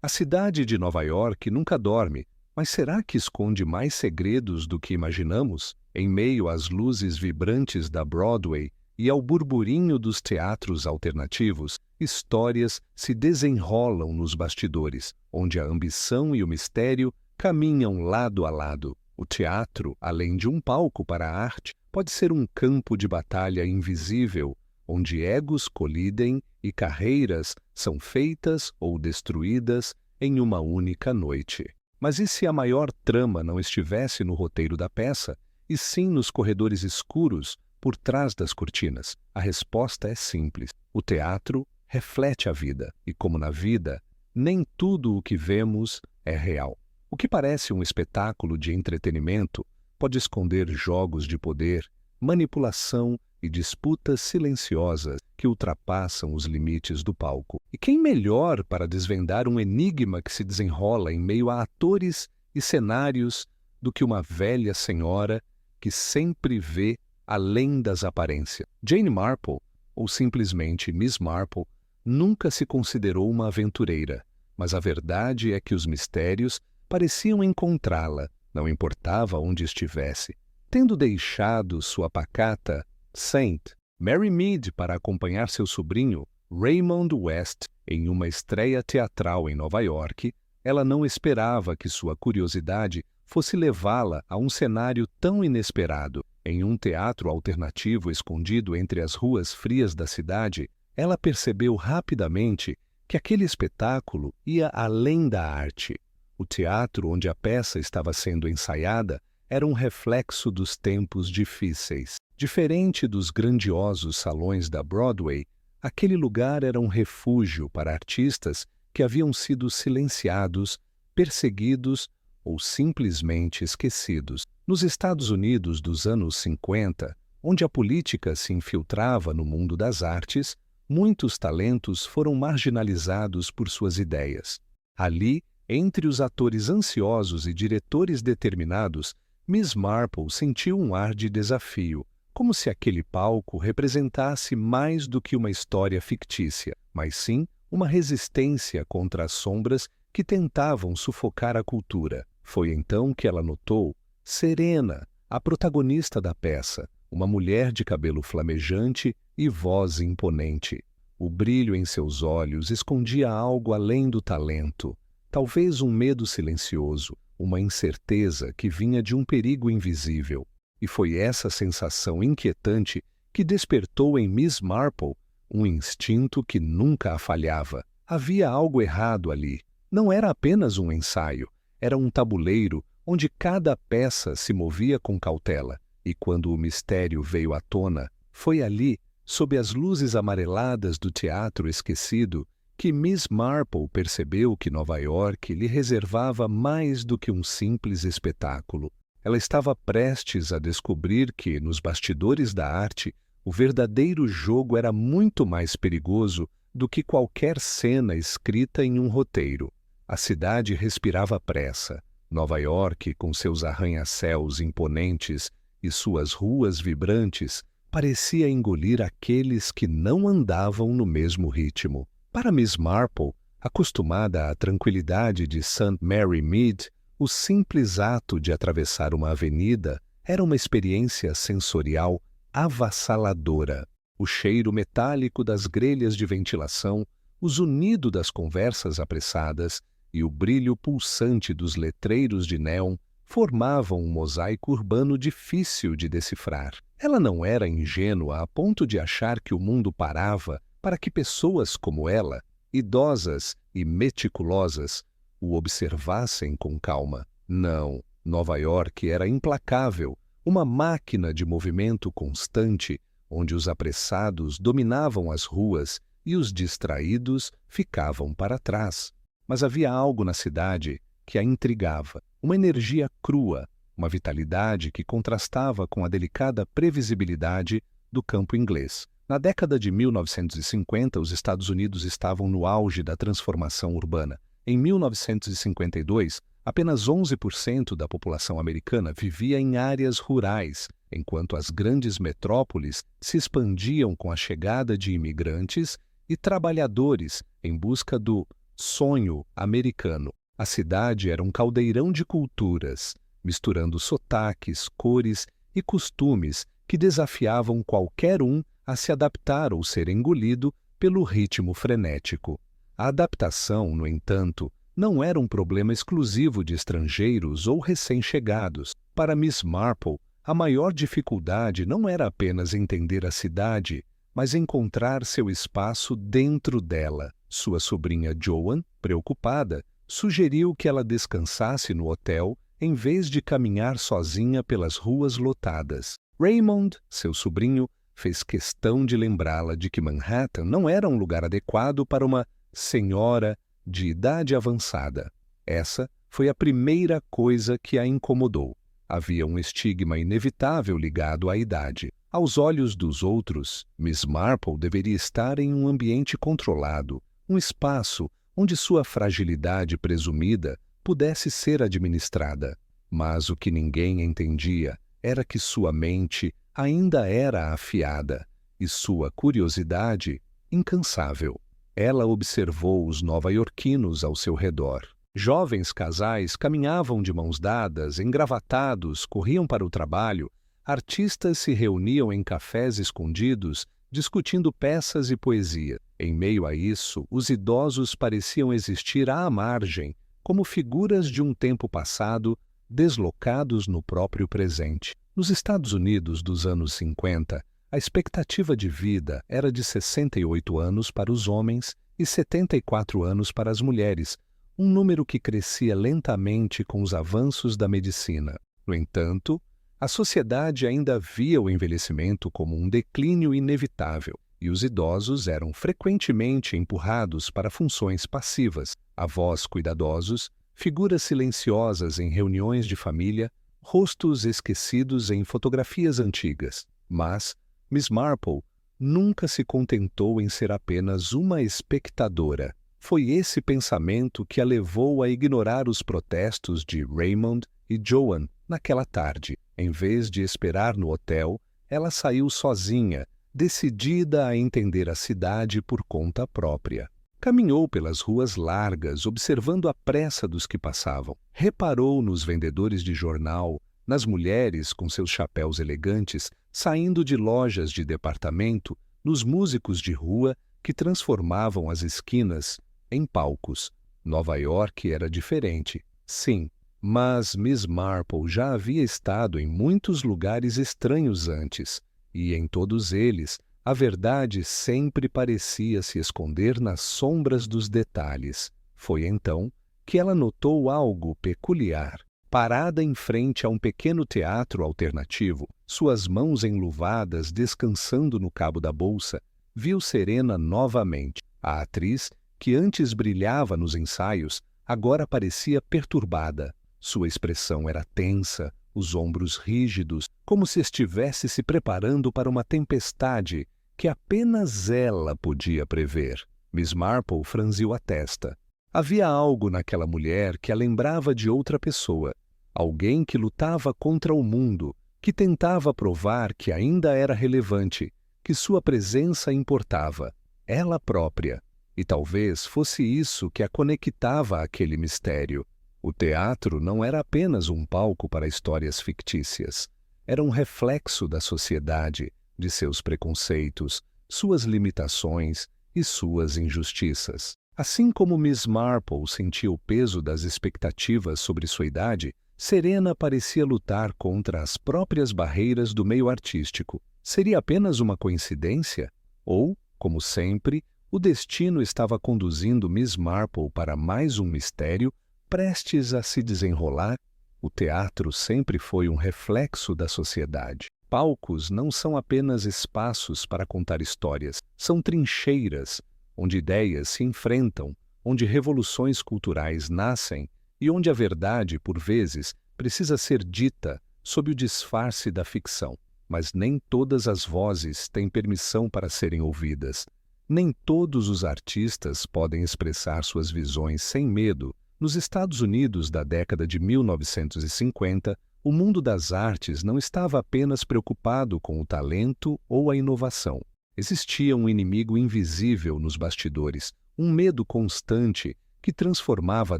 A cidade de Nova York nunca dorme, mas será que esconde mais segredos do que imaginamos? Em meio às luzes vibrantes da Broadway e ao burburinho dos teatros alternativos, histórias se desenrolam nos bastidores, onde a ambição e o mistério caminham lado a lado. O teatro, além de um palco para a arte, pode ser um campo de batalha invisível, onde egos colidem e carreiras são feitas ou destruídas em uma única noite. Mas e se a maior trama não estivesse no roteiro da peça, e sim nos corredores escuros por trás das cortinas? A resposta é simples. O teatro reflete a vida, e como na vida, nem tudo o que vemos é real. O que parece um espetáculo de entretenimento pode esconder jogos de poder, manipulação e disputas silenciosas que ultrapassam os limites do palco. E quem melhor para desvendar um enigma que se desenrola em meio a atores e cenários do que uma velha senhora que sempre vê além das aparências? Jane Marple, ou simplesmente Miss Marple, nunca se considerou uma aventureira, mas a verdade é que os mistérios pareciam encontrá-la, não importava onde estivesse. Tendo deixado sua pacata St. Mary Mead para acompanhar seu sobrinho Raymond West em uma estreia teatral em Nova York, ela não esperava que sua curiosidade fosse levá-la a um cenário tão inesperado. Em um teatro alternativo escondido entre as ruas frias da cidade, ela percebeu rapidamente que aquele espetáculo ia além da arte. O teatro onde a peça estava sendo ensaiada era um reflexo dos tempos difíceis. Diferente dos grandiosos salões da Broadway, aquele lugar era um refúgio para artistas que haviam sido silenciados, perseguidos ou simplesmente esquecidos. Nos Estados Unidos dos anos 50, onde a política se infiltrava no mundo das artes, muitos talentos foram marginalizados por suas ideias. Ali, entre os atores ansiosos e diretores determinados, Miss Marple sentiu um ar de desafio, como se aquele palco representasse mais do que uma história fictícia, mas sim uma resistência contra as sombras que tentavam sufocar a cultura. Foi então que ela notou Serena, a protagonista da peça, uma mulher de cabelo flamejante e voz imponente. O brilho em seus olhos escondia algo além do talento, talvez um medo silencioso, uma incerteza que vinha de um perigo invisível. E foi essa sensação inquietante que despertou em Miss Marple um instinto que nunca a falhava. Havia algo errado ali. Não era apenas um ensaio, era um tabuleiro onde cada peça se movia com cautela. E quando o mistério veio à tona, foi ali, sob as luzes amareladas do teatro esquecido, que Miss Marple percebeu que Nova York lhe reservava mais do que um simples espetáculo. Ela estava prestes a descobrir que, nos bastidores da arte, o verdadeiro jogo era muito mais perigoso do que qualquer cena escrita em um roteiro. A cidade respirava pressa. Nova York, com seus arranha-céus imponentes e suas ruas vibrantes, parecia engolir aqueles que não andavam no mesmo ritmo. Para Miss Marple, acostumada à tranquilidade de St. Mary Mead, o simples ato de atravessar uma avenida era uma experiência sensorial avassaladora. O cheiro metálico das grelhas de ventilação, o zunido das conversas apressadas e o brilho pulsante dos letreiros de néon formavam um mosaico urbano difícil de decifrar. Ela não era ingênua a ponto de achar que o mundo parava para que pessoas como ela, idosas e meticulosas, o observassem com calma. Não, Nova York era implacável, uma máquina de movimento constante, onde os apressados dominavam as ruas e os distraídos ficavam para trás. Mas havia algo na cidade que a intrigava, uma energia crua, uma vitalidade que contrastava com a delicada previsibilidade do campo inglês. Na década de 1950, os Estados Unidos estavam no auge da transformação urbana. Em 1952, apenas 11% da população americana vivia em áreas rurais, enquanto as grandes metrópoles se expandiam com a chegada de imigrantes e trabalhadores em busca do sonho americano. A cidade era um caldeirão de culturas, misturando sotaques, cores e costumes que desafiavam qualquer um a se adaptar ou ser engolido pelo ritmo frenético. A adaptação, no entanto, não era um problema exclusivo de estrangeiros ou recém-chegados. Para Miss Marple, a maior dificuldade não era apenas entender a cidade, mas encontrar seu espaço dentro dela. Sua sobrinha Joan, preocupada, sugeriu que ela descansasse no hotel em vez de caminhar sozinha pelas ruas lotadas. Raymond, seu sobrinho, fez questão de lembrá-la de que Manhattan não era um lugar adequado para uma senhora de idade avançada. Essa foi a primeira coisa que a incomodou. Havia um estigma inevitável ligado à idade. Aos olhos dos outros, Miss Marple deveria estar em um ambiente controlado, um espaço onde sua fragilidade presumida pudesse ser administrada. Mas o que ninguém entendia era que sua mente ainda era afiada e sua curiosidade incansável. Ela observou os nova-iorquinos ao seu redor. Jovens casais caminhavam de mãos dadas, engravatados, corriam para o trabalho. Artistas se reuniam em cafés escondidos, discutindo peças e poesia. Em meio a isso, os idosos pareciam existir à margem, como figuras de um tempo passado, deslocados no próprio presente. Nos Estados Unidos dos anos 50, a expectativa de vida era de 68 anos para os homens e 74 anos para as mulheres, um número que crescia lentamente com os avanços da medicina. No entanto, a sociedade ainda via o envelhecimento como um declínio inevitável, e os idosos eram frequentemente empurrados para funções passivas, avós cuidadosos, figuras silenciosas em reuniões de família, rostos esquecidos em fotografias antigas. Mas Miss Marple nunca se contentou em ser apenas uma espectadora. Foi esse pensamento que a levou a ignorar os protestos de Raymond e Joan naquela tarde. Em vez de esperar no hotel, ela saiu sozinha, decidida a entender a cidade por conta própria. Caminhou pelas ruas largas, observando a pressa dos que passavam. Reparou nos vendedores de jornal, nas mulheres com seus chapéus elegantes, saindo de lojas de departamento, nos músicos de rua que transformavam as esquinas em palcos. Nova York era diferente, sim, mas Miss Marple já havia estado em muitos lugares estranhos antes, e em todos eles a verdade sempre parecia se esconder nas sombras dos detalhes. Foi então que ela notou algo peculiar. Parada em frente a um pequeno teatro alternativo, suas mãos enluvadas descansando no cabo da bolsa, viu Serena novamente. A atriz, que antes brilhava nos ensaios, agora parecia perturbada. Sua expressão era tensa, os ombros rígidos, como se estivesse se preparando para uma tempestade que apenas ela podia prever. Miss Marple franziu a testa. Havia algo naquela mulher que a lembrava de outra pessoa, alguém que lutava contra o mundo, que tentava provar que ainda era relevante, que sua presença importava, ela própria. E talvez fosse isso que a conectava àquele mistério. O teatro não era apenas um palco para histórias fictícias. Era um reflexo da sociedade, de seus preconceitos, suas limitações e suas injustiças. Assim como Miss Marple sentia o peso das expectativas sobre sua idade, Serena parecia lutar contra as próprias barreiras do meio artístico. Seria apenas uma coincidência? Ou, como sempre, o destino estava conduzindo Miss Marple para mais um mistério prestes a se desenrolar? O teatro sempre foi um reflexo da sociedade. Palcos não são apenas espaços para contar histórias, são trincheiras, onde ideias se enfrentam, onde revoluções culturais nascem e onde a verdade, por vezes, precisa ser dita sob o disfarce da ficção. Mas nem todas as vozes têm permissão para serem ouvidas. Nem todos os artistas podem expressar suas visões sem medo. Nos Estados Unidos da década de 1950, o mundo das artes não estava apenas preocupado com o talento ou a inovação. Existia um inimigo invisível nos bastidores, um medo constante que transformava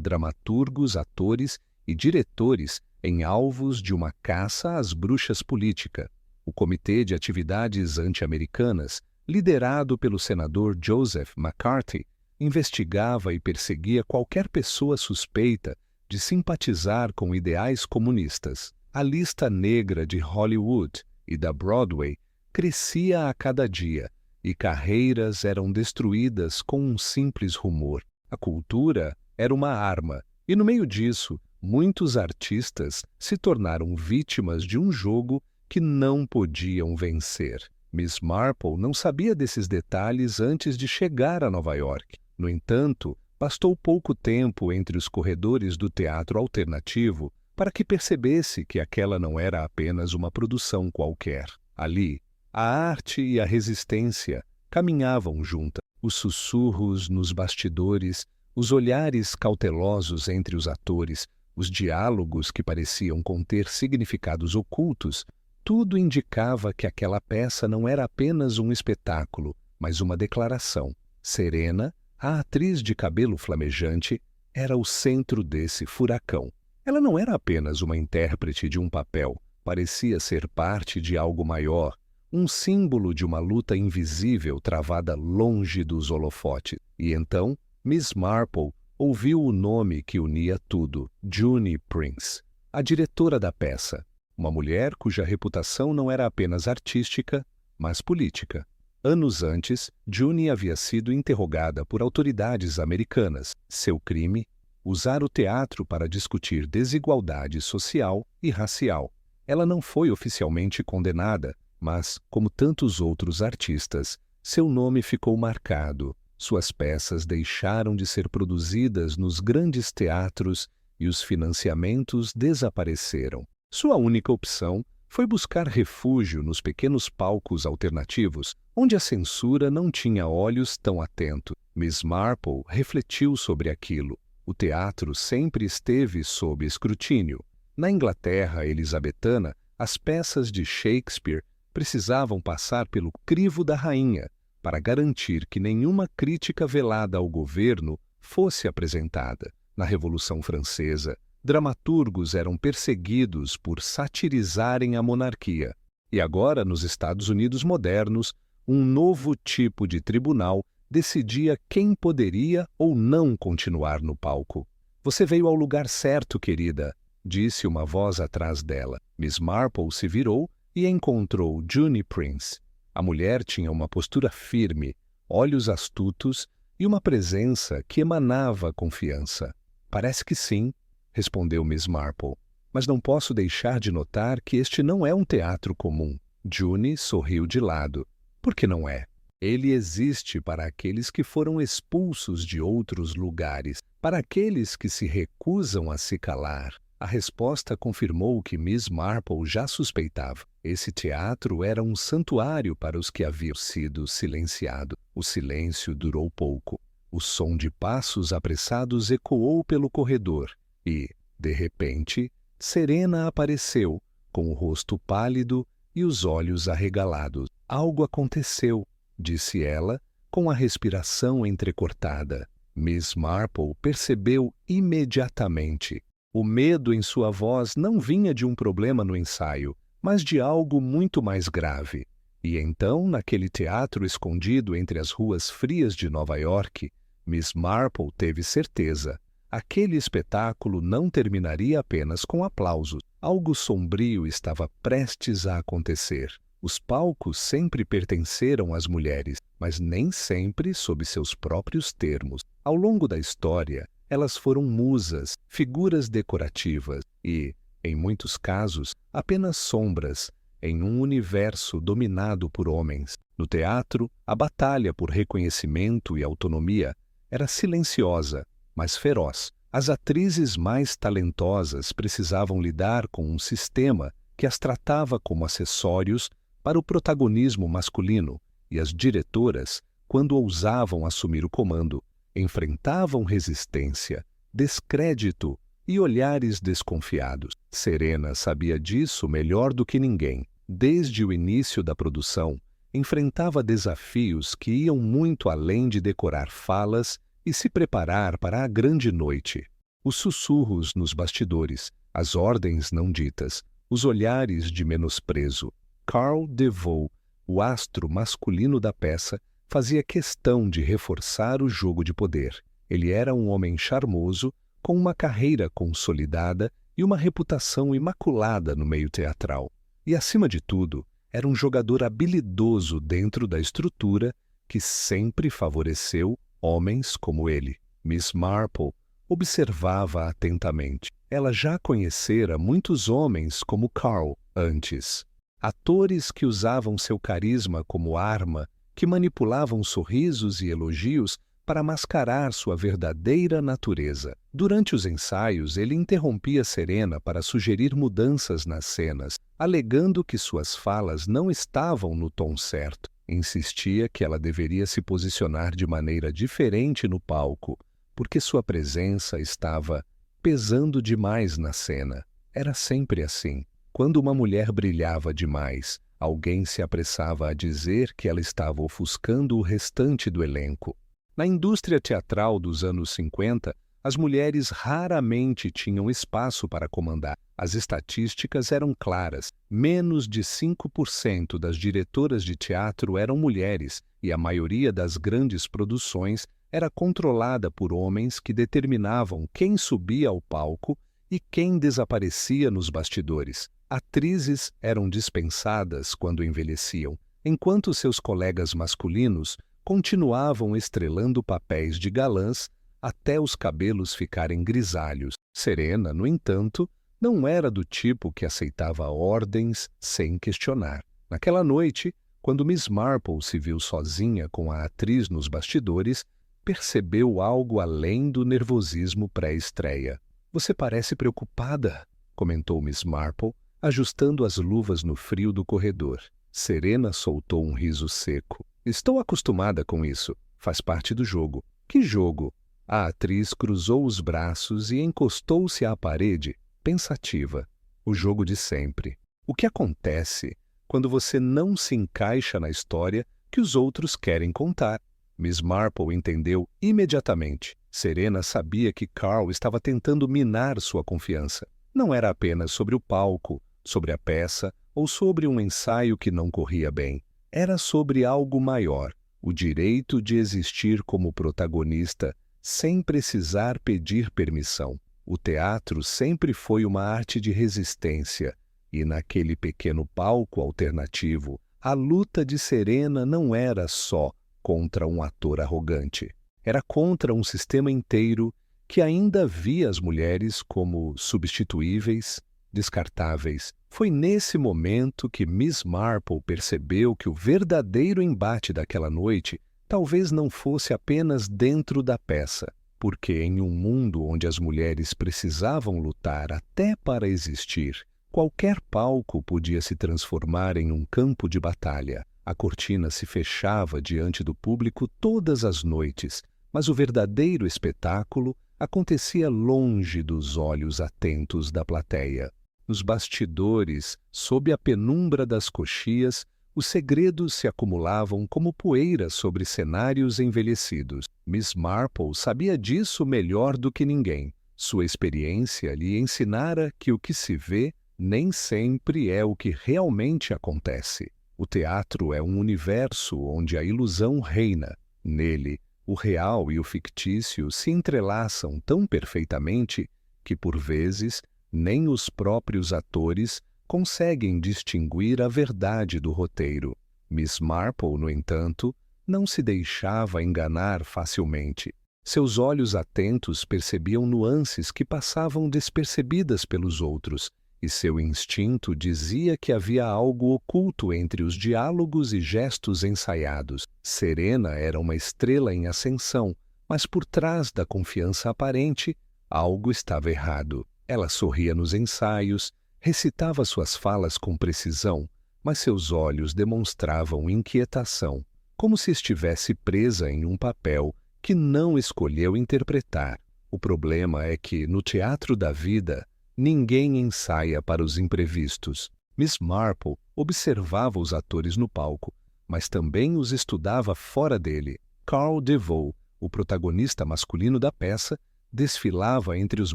dramaturgos, atores e diretores em alvos de uma caça às bruxas política. O Comitê de Atividades Anti-Americanas, liderado pelo senador Joseph McCarthy, investigava e perseguia qualquer pessoa suspeita de simpatizar com ideais comunistas. A lista negra de Hollywood e da Broadway crescia a cada dia, e carreiras eram destruídas com um simples rumor. A cultura era uma arma, e no meio disso, muitos artistas se tornaram vítimas de um jogo que não podiam vencer. Miss Marple não sabia desses detalhes antes de chegar a Nova York. No entanto, bastou pouco tempo entre os corredores do teatro alternativo para que percebesse que aquela não era apenas uma produção qualquer. Ali, a arte e a resistência caminhavam juntas. Os sussurros nos bastidores, os olhares cautelosos entre os atores, os diálogos que pareciam conter significados ocultos, tudo indicava que aquela peça não era apenas um espetáculo, mas uma declaração. Serena, a atriz de cabelo flamejante, era o centro desse furacão. Ela não era apenas uma intérprete de um papel, parecia ser parte de algo maior, um símbolo de uma luta invisível travada longe dos holofotes. E então, Miss Marple ouviu o nome que unia tudo, June Prince, a diretora da peça, uma mulher cuja reputação não era apenas artística, mas política. Anos antes, June havia sido interrogada por autoridades americanas. Seu crime? Usar o teatro para discutir desigualdade social e racial. Ela não foi oficialmente condenada, mas, como tantos outros artistas, seu nome ficou marcado. Suas peças deixaram de ser produzidas nos grandes teatros e os financiamentos desapareceram. Sua única opção foi buscar refúgio nos pequenos palcos alternativos, onde a censura não tinha olhos tão atentos. Miss Marple refletiu sobre aquilo. O teatro sempre esteve sob escrutínio. Na Inglaterra elizabetana, as peças de Shakespeare precisavam passar pelo crivo da rainha para garantir que nenhuma crítica velada ao governo fosse apresentada. Na Revolução Francesa, dramaturgos eram perseguidos por satirizarem a monarquia. E agora, nos Estados Unidos modernos, um novo tipo de tribunal decidia quem poderia ou não continuar no palco. "Você veio ao lugar certo, querida", disse uma voz atrás dela. Miss Marple se virou e encontrou June Prince. A mulher tinha uma postura firme, olhos astutos e uma presença que emanava confiança. "Parece que sim", respondeu Miss Marple, "mas não posso deixar de notar que este não é um teatro comum." June sorriu de lado. "Por que não é? Ele existe para aqueles que foram expulsos de outros lugares, para aqueles que se recusam a se calar." A resposta confirmou o que Miss Marple já suspeitava. Esse teatro era um santuário para os que haviam sido silenciados. O silêncio durou pouco. O som de passos apressados ecoou pelo corredor e, de repente, Serena apareceu, com o rosto pálido e os olhos arregalados. "Algo aconteceu", disse ela, com a respiração entrecortada. Miss Marple percebeu imediatamente. O medo em sua voz não vinha de um problema no ensaio, mas de algo muito mais grave. E então, naquele teatro escondido entre as ruas frias de Nova York, Miss Marple teve certeza. Aquele espetáculo não terminaria apenas com aplausos. Algo sombrio estava prestes a acontecer. Os palcos sempre pertenceram às mulheres, mas nem sempre sob seus próprios termos. Ao longo da história, elas foram musas, figuras decorativas e, em muitos casos, apenas sombras em um universo dominado por homens. No teatro, a batalha por reconhecimento e autonomia era silenciosa, mas feroz. As atrizes mais talentosas precisavam lidar com um sistema que as tratava como acessórios para o protagonismo masculino, e as diretoras, quando ousavam assumir o comando, enfrentavam resistência, descrédito e olhares desconfiados. Serena sabia disso melhor do que ninguém. Desde o início da produção, enfrentava desafios que iam muito além de decorar falas e se preparar para a grande noite. Os sussurros nos bastidores, as ordens não ditas, os olhares de menosprezo. Carl DeVoe, o astro masculino da peça, fazia questão de reforçar o jogo de poder. Ele era um homem charmoso, com uma carreira consolidada e uma reputação imaculada no meio teatral. E, acima de tudo, era um jogador habilidoso dentro da estrutura que sempre favoreceu homens como ele. Miss Marple observava atentamente. Ela já conhecera muitos homens como Carl antes. Atores que usavam seu carisma como arma, que manipulavam sorrisos e elogios para mascarar sua verdadeira natureza. Durante os ensaios, ele interrompia Serena para sugerir mudanças nas cenas, alegando que suas falas não estavam no tom certo. Insistia que ela deveria se posicionar de maneira diferente no palco, porque sua presença estava pesando demais na cena. Era sempre assim. Quando uma mulher brilhava demais, alguém se apressava a dizer que ela estava ofuscando o restante do elenco. Na indústria teatral dos anos 50, as mulheres raramente tinham espaço para comandar. As estatísticas eram claras. Menos de 5% das diretoras de teatro eram mulheres, e a maioria das grandes produções era controlada por homens que determinavam quem subia ao palco e quem desaparecia nos bastidores. Atrizes eram dispensadas quando envelheciam, enquanto seus colegas masculinos continuavam estrelando papéis de galãs até os cabelos ficarem grisalhos. Serena, no entanto, não era do tipo que aceitava ordens sem questionar. Naquela noite, quando Miss Marple se viu sozinha com a atriz nos bastidores, percebeu algo além do nervosismo pré-estreia. "Você parece preocupada", comentou Miss Marple, ajustando as luvas no frio do corredor. Serena soltou um riso seco. "Estou acostumada com isso. Faz parte do jogo." "Que jogo?" A atriz cruzou os braços e encostou-se à parede, pensativa. "O jogo de sempre. O que acontece quando você não se encaixa na história que os outros querem contar?" Miss Marple entendeu imediatamente. Serena sabia que Carl estava tentando minar sua confiança. Não era apenas sobre o palco, sobre a peça ou sobre um ensaio que não corria bem. Era sobre algo maior, o direito de existir como protagonista sem precisar pedir permissão. O teatro sempre foi uma arte de resistência, e naquele pequeno palco alternativo, a luta de Serena não era só contra um ator arrogante. Era contra um sistema inteiro que ainda via as mulheres como substituíveis, descartáveis. Foi nesse momento que Miss Marple percebeu que o verdadeiro embate daquela noite talvez não fosse apenas dentro da peça, porque em um mundo onde as mulheres precisavam lutar até para existir, qualquer palco podia se transformar em um campo de batalha. A cortina se fechava diante do público todas as noites, mas o verdadeiro espetáculo acontecia longe dos olhos atentos da plateia. Nos bastidores, sob a penumbra das coxias, os segredos se acumulavam como poeira sobre cenários envelhecidos. Miss Marple sabia disso melhor do que ninguém. Sua experiência lhe ensinara que o que se vê nem sempre é o que realmente acontece. O teatro é um universo onde a ilusão reina. Nele, o real e o fictício se entrelaçam tão perfeitamente que, por vezes, nem os próprios atores conseguem distinguir a verdade do roteiro. Miss Marple, no entanto, não se deixava enganar facilmente. Seus olhos atentos percebiam nuances que passavam despercebidas pelos outros, e seu instinto dizia que havia algo oculto entre os diálogos e gestos ensaiados. Serena era uma estrela em ascensão, mas por trás da confiança aparente, algo estava errado. Ela sorria nos ensaios, recitava suas falas com precisão, mas seus olhos demonstravam inquietação, como se estivesse presa em um papel que não escolheu interpretar. O problema é que, no teatro da vida, ninguém ensaia para os imprevistos. Miss Marple observava os atores no palco, mas também os estudava fora dele. Carl DeVoe, o protagonista masculino da peça, desfilava entre os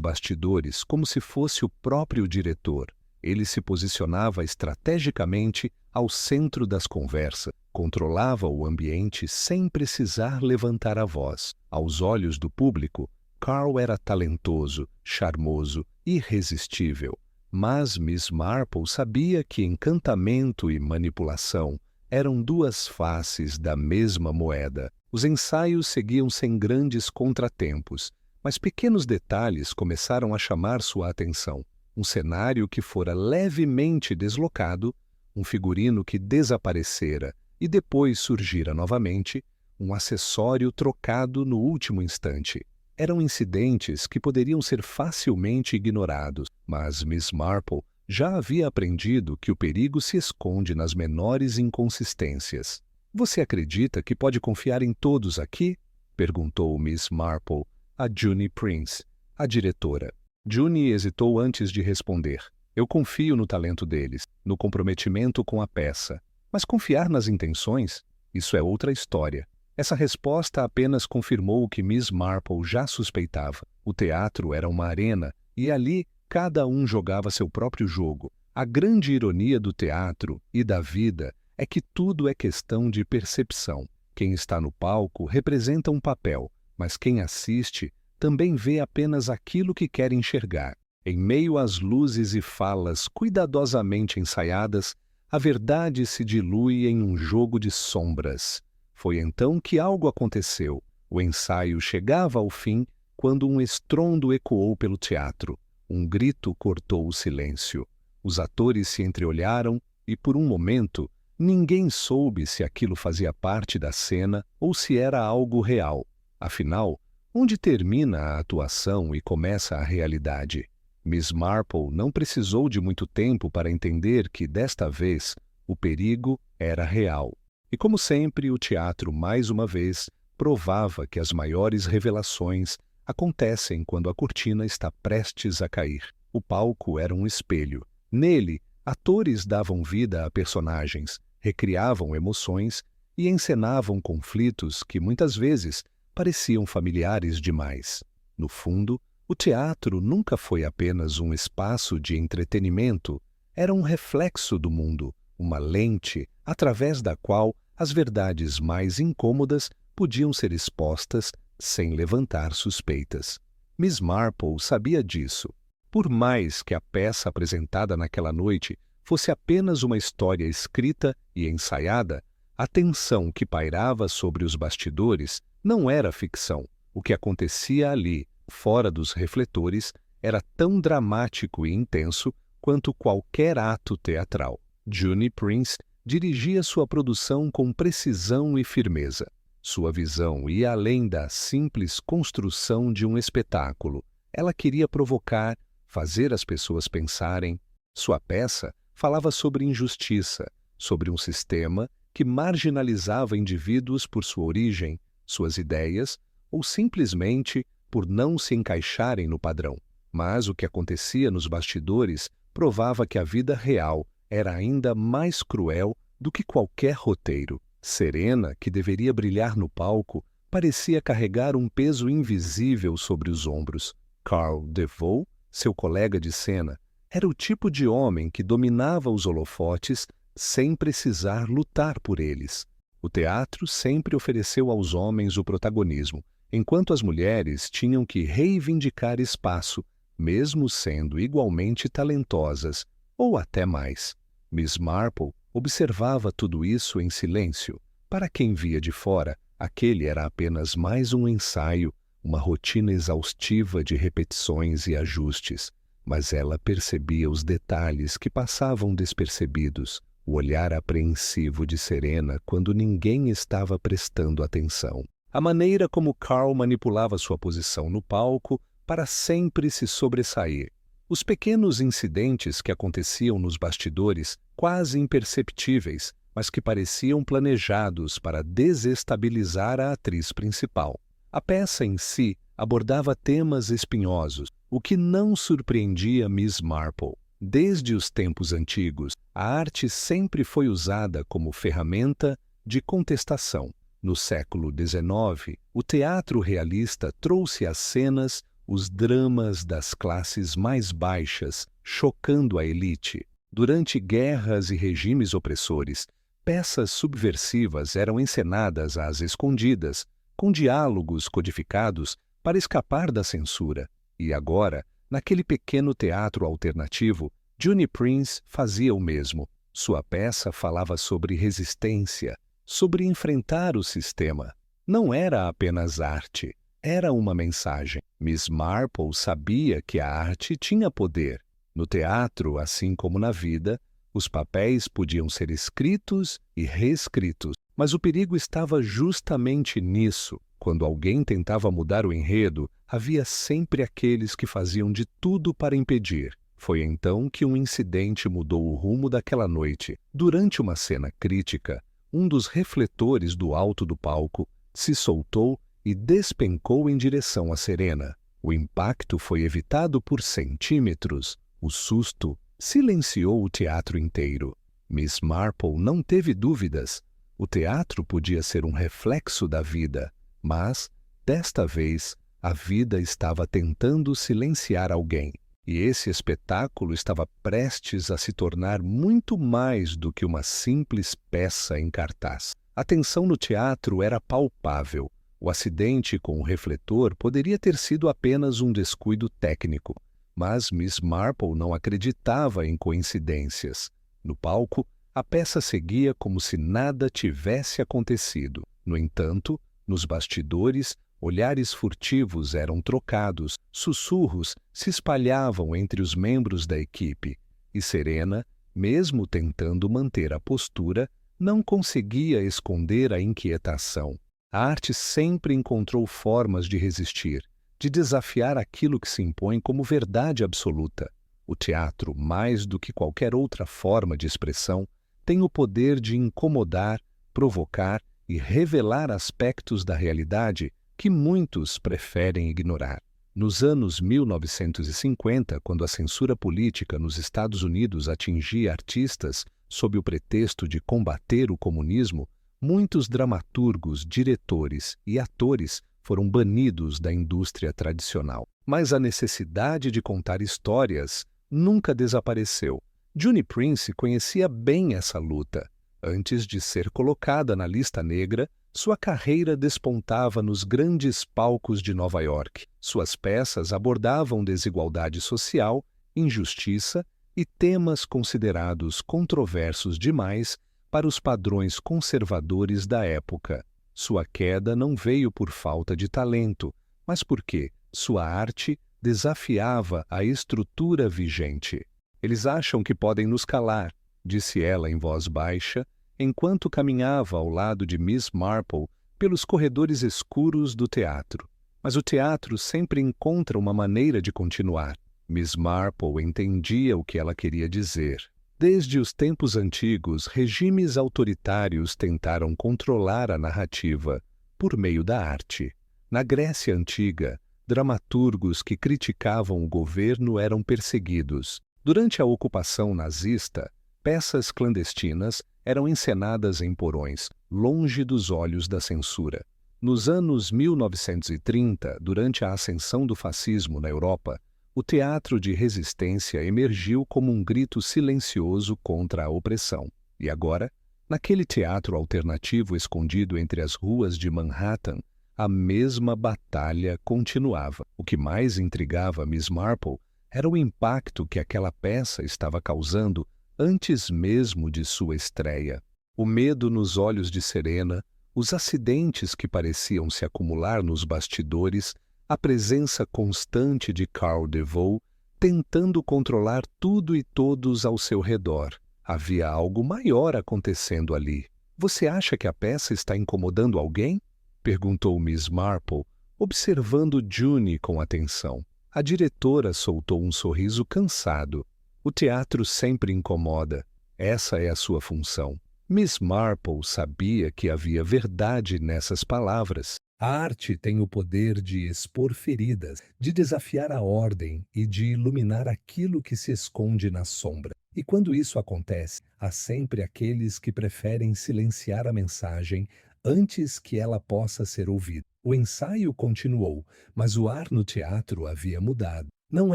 bastidores como se fosse o próprio diretor. Ele se posicionava estrategicamente ao centro das conversas, controlava o ambiente sem precisar levantar a voz. Aos olhos do público, Carl era talentoso, charmoso, irresistível. Mas Miss Marple sabia que encantamento e manipulação eram duas faces da mesma moeda. Os ensaios seguiam sem grandes contratempos, mas pequenos detalhes começaram a chamar sua atenção. Um cenário que fora levemente deslocado, um figurino que desaparecera e depois surgira novamente, um acessório trocado no último instante. Eram incidentes que poderiam ser facilmente ignorados, mas Miss Marple já havia aprendido que o perigo se esconde nas menores inconsistências. "Você acredita que pode confiar em todos aqui?" perguntou Miss Marple a June Prince, a diretora. June hesitou antes de responder. "Eu confio no talento deles, no comprometimento com a peça. Mas confiar nas intenções? Isso é outra história." Essa resposta apenas confirmou o que Miss Marple já suspeitava. O teatro era uma arena e ali cada um jogava seu próprio jogo. A grande ironia do teatro e da vida é que tudo é questão de percepção. Quem está no palco representa um papel, mas quem assiste também vê apenas aquilo que quer enxergar. Em meio às luzes e falas cuidadosamente ensaiadas, a verdade se dilui em um jogo de sombras. Foi então que algo aconteceu. O ensaio chegava ao fim quando um estrondo ecoou pelo teatro. Um grito cortou o silêncio. Os atores se entreolharam e, por um momento, ninguém soube se aquilo fazia parte da cena ou se era algo real. Afinal, onde termina a atuação e começa a realidade? Miss Marple não precisou de muito tempo para entender que, desta vez, o perigo era real. E, como sempre, o teatro, mais uma vez, provava que as maiores revelações acontecem quando a cortina está prestes a cair. O palco era um espelho. Nele, atores davam vida a personagens, recriavam emoções e encenavam conflitos que, muitas vezes, pareciam familiares demais. No fundo, o teatro nunca foi apenas um espaço de entretenimento, era um reflexo do mundo, uma lente através da qual as verdades mais incômodas podiam ser expostas sem levantar suspeitas. Miss Marple sabia disso. Por mais que a peça apresentada naquela noite fosse apenas uma história escrita e ensaiada, a tensão que pairava sobre os bastidores não era ficção. O que acontecia ali, fora dos refletores, era tão dramático e intenso quanto qualquer ato teatral. June Prince dirigia sua produção com precisão e firmeza. Sua visão ia além da simples construção de um espetáculo. Ela queria provocar, fazer as pessoas pensarem. Sua peça falava sobre injustiça, sobre um sistema que marginalizava indivíduos por sua origem, suas ideias ou simplesmente por não se encaixarem no padrão. Mas o que acontecia nos bastidores provava que a vida real era ainda mais cruel do que qualquer roteiro. Serena, que deveria brilhar no palco, parecia carregar um peso invisível sobre os ombros. Carl DeVoe, seu colega de cena, era o tipo de homem que dominava os holofotes sem precisar lutar por eles. O teatro sempre ofereceu aos homens o protagonismo, enquanto as mulheres tinham que reivindicar espaço, mesmo sendo igualmente talentosas, ou até mais. Miss Marple observava tudo isso em silêncio. Para quem via de fora, aquele era apenas mais um ensaio, uma rotina exaustiva de repetições e ajustes. Mas ela percebia os detalhes que passavam despercebidos, o olhar apreensivo de Serena quando ninguém estava prestando atenção. A maneira como Carl manipulava sua posição no palco para sempre se sobressair. Os pequenos incidentes que aconteciam nos bastidores, quase imperceptíveis, mas que pareciam planejados para desestabilizar a atriz principal. A peça em si abordava temas espinhosos, o que não surpreendia Miss Marple. Desde os tempos antigos, a arte sempre foi usada como ferramenta de contestação. No século XIX, o teatro realista trouxe às cenas os dramas das classes mais baixas, chocando a elite. Durante guerras e regimes opressores, peças subversivas eram encenadas às escondidas, com diálogos codificados para escapar da censura. E agora, naquele pequeno teatro alternativo, Juni Prince fazia o mesmo. Sua peça falava sobre resistência, sobre enfrentar o sistema. Não era apenas arte, era uma mensagem. Miss Marple sabia que a arte tinha poder. No teatro, assim como na vida, os papéis podiam ser escritos e reescritos, mas o perigo estava justamente nisso. Quando alguém tentava mudar o enredo, havia sempre aqueles que faziam de tudo para impedir. Foi então que um incidente mudou o rumo daquela noite. Durante uma cena crítica, um dos refletores do alto do palco se soltou e despencou em direção a Serena. O impacto foi evitado por centímetros. O susto silenciou o teatro inteiro. Miss Marple não teve dúvidas. O teatro podia ser um reflexo da vida, mas, desta vez, a vida estava tentando silenciar alguém. E esse espetáculo estava prestes a se tornar muito mais do que uma simples peça em cartaz. A tensão no teatro era palpável. O acidente com o refletor poderia ter sido apenas um descuido técnico, mas Miss Marple não acreditava em coincidências. No palco, a peça seguia como se nada tivesse acontecido. No entanto, nos bastidores, olhares furtivos eram trocados, sussurros se espalhavam entre os membros da equipe, e Serena, mesmo tentando manter a postura, não conseguia esconder a inquietação. A arte sempre encontrou formas de resistir, de desafiar aquilo que se impõe como verdade absoluta. O teatro, mais do que qualquer outra forma de expressão, tem o poder de incomodar, provocar e revelar aspectos da realidade que muitos preferem ignorar. Nos anos 1950, quando a censura política nos Estados Unidos atingia artistas sob o pretexto de combater o comunismo, muitos dramaturgos, diretores e atores foram banidos da indústria tradicional. Mas a necessidade de contar histórias nunca desapareceu. Juni Prince conhecia bem essa luta. Antes de ser colocada na lista negra, sua carreira despontava nos grandes palcos de Nova York. Suas peças abordavam desigualdade social, injustiça e temas considerados controversos demais para os padrões conservadores da época. Sua queda não veio por falta de talento, mas porque sua arte desafiava a estrutura vigente. Eles acham que podem nos calar, disse ela em voz baixa, enquanto caminhava ao lado de Miss Marple pelos corredores escuros do teatro. Mas o teatro sempre encontra uma maneira de continuar. Miss Marple entendia o que ela queria dizer. Desde os tempos antigos, regimes autoritários tentaram controlar a narrativa por meio da arte. Na Grécia Antiga, dramaturgos que criticavam o governo eram perseguidos. Durante a ocupação nazista, peças clandestinas eram encenadas em porões, longe dos olhos da censura. Nos anos 1930, durante a ascensão do fascismo na Europa, o teatro de resistência emergiu como um grito silencioso contra a opressão. E agora, naquele teatro alternativo escondido entre as ruas de Manhattan, a mesma batalha continuava. O que mais intrigava Miss Marple era o impacto que aquela peça estava causando antes mesmo de sua estreia. O medo nos olhos de Serena, os acidentes que pareciam se acumular nos bastidores, a presença constante de Carl DeVoe, tentando controlar tudo e todos ao seu redor. Havia algo maior acontecendo ali. Você acha que a peça está incomodando alguém? Perguntou Miss Marple, observando Juni com atenção. A diretora soltou um sorriso cansado. O teatro sempre incomoda. Essa é a sua função. Miss Marple sabia que havia verdade nessas palavras. A arte tem o poder de expor feridas, de desafiar a ordem e de iluminar aquilo que se esconde na sombra. E quando isso acontece, há sempre aqueles que preferem silenciar a mensagem antes que ela possa ser ouvida. O ensaio continuou, mas o ar no teatro havia mudado. Não